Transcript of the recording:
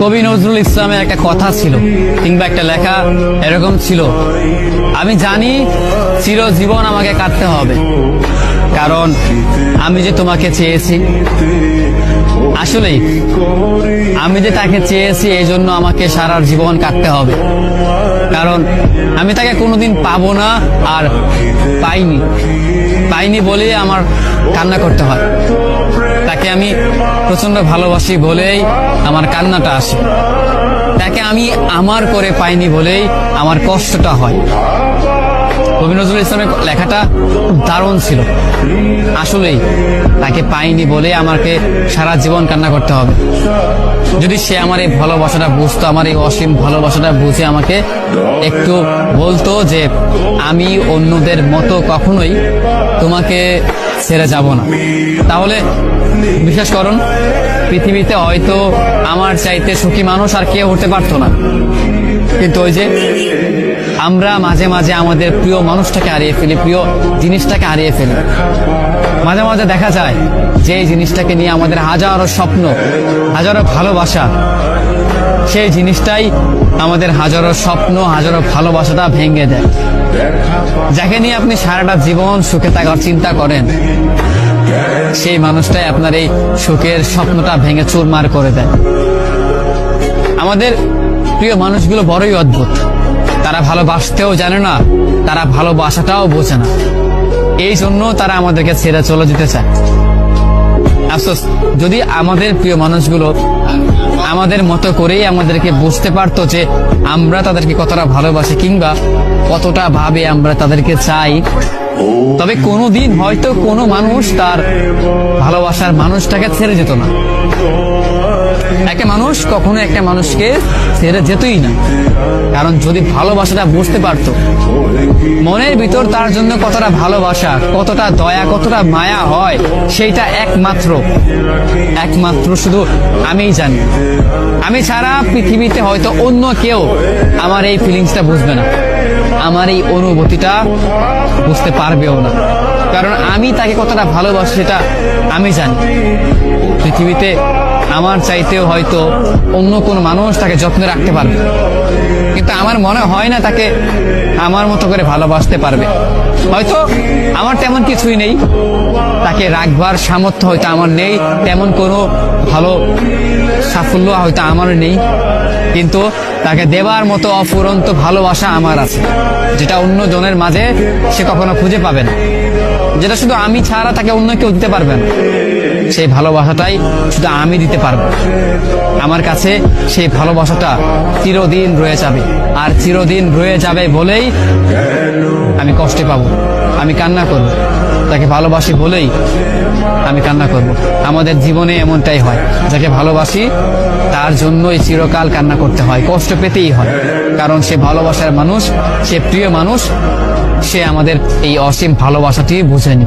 কবি নজরুল ইসলামের একটা কথা ছিল কিংবা একটা লেখা এরকম ছিল, আমি জানি চিরজীবন আমাকে কাটতে হবে, কারণ আমি যে তোমাকে চেয়েছি। আসলেই আমি যে তাকে চেয়েছি এই জন্য আমাকে সারা জীবন কাটতে হবে, কারণ আমি তাকে কোনোদিন পাবো না, আর পাইনি বলেই আমার কান্না করতে হয়। তাকে আমি প্রচন্ড ভালোবাসি বলেই আমার কান্নাটা আসে। তাকে আমি আমার করে পাইনি বলেই আমার কষ্টটা হয়। কবি নজরুল ইসলামের লেখাটা খুব দারুণ ছিল। আসলেই তাকে পাইনি বলে আমাকে সারা জীবন কান্না করতে হবে। যদি সে আমার এই ভালোবাসাটা বুঝতো, আমার এই অসীম ভালোবাসাটা বুঝে আমাকে একটু বলতো যে আমি অন্যদের মতো কখনোই তোমাকে ছেড়ে যাব না, তাহলে বিশ্বাস করুন পৃথিবীতে হয়তো আমার চাইতে সুখী মানুষ আর কেউ হতে পারতো না। কিন্তু ওই যে আমরা মাঝে মাঝে আমাদের প্রিয় মানুষটাকে হারিয়ে ফেলি, প্রিয় জিনিসটাকে হারিয়ে ফেলি। মাঝে মাঝে দেখা যায় যে এই জিনিসটাকে নিয়ে আমাদের হাজারো স্বপ্ন, হাজারো ভালোবাসা, সেই জিনিসটাই আমাদের হাজারো স্বপ্ন, হাজারো ভালোবাসাটা ভেঙে দেয়। যাকে নিয়ে আপনি সারাটা জীবন সুখে থাকার চিন্তা করেন, সেই মানুষটাই আপনার এই সুখের স্বপ্নটা ভেঙে চুরমার করে দেয়। আমাদের প্রিয় মানুষগুলো বড়ই অদ্ভুত। তারা ভালোবাসতেও জানে না, তারা ভালোবাসাটাও বোঝে না, এই জন্য তারা আমাদেরকে ছেড়ে চলে যেতে চায়। আফসোস, যদি আমাদের প্রিয় মানুষগুলো আমাদের মতো করেই আমাদেরকে বুঝতে পারতো যে আমরা তাদেরকে কতটা ভালোবাসি কিংবা কতটা ভাবে আমরা তাদেরকে চাই, তবে কোনোদিন হয়তো কোনো মানুষ তার ভালোবাসার মানুষটাকে ছেড়ে যেত না। একটা মানুষ কখনো একটা মানুষকে ছেড়ে যেতই না, কারণ যদি ভালোবাসাটা বুঝতে পারতো, মনের ভিতর তার জন্য কতটা ভালোবাসা, কতটা দয়া, কতটা মায়া হয়, সেইটা একমাত্র শুধু আমিই জানি। আমি ছাড়া পৃথিবীতে হয়তো অন্য কেউ আমার এই ফিলিংসটা বুঝবে না, আমার এই অনুভূতিটা বুঝতে পারবেও না, কারণ আমি তাকে কতটা ভালোবাসি সেটা আমি জানি। পৃথিবীতে আমার চাইতেও হয়তো অন্য কোন মানুষ তাকে যত্নে রাখতে পারবে, কিন্তু আমার মনে হয় না তাকে আমার মতো করে ভালোবাসতে পারবে। হয়তো আমার তেমন কিছুই নেই, তাকে রাখবার সামর্থ্য হয়তো আমার নেই, তেমন কোনো ভালো সাফল্য হয়তো আমার নেই, কিন্তু তাকে দেবার মতো অফুরন্ত ভালোবাসা আমার আছে, যেটা অন্য জনের মাঝে সে কখনো খুঁজে পাবে না, যেটা শুধু আমি ছাড়া তাকে অন্য কেউ দিতে পারবে না। সেই ভালোবাসাটাই শুধু আমি দিতে পারবো। আমার কাছে সেই ভালোবাসাটা চিরদিন রয়ে যাবে, আর চিরদিন রয়ে যাবে বলেই আমি কষ্টে পাবো, আমি কান্না করব। তাকে ভালোবাসি বলেই আমি কান্না করব। আমাদের জীবনে এমনটাই হয়, যাকে ভালোবাসি তার জন্যই চিরকাল কান্না করতে হয়, কষ্ট পেতেই হয়, কারণ সে ভালোবাসার মানুষ, সে প্রিয় মানুষ, সে আমাদের এই অসীম ভালোবাসাটি বুঝেনি।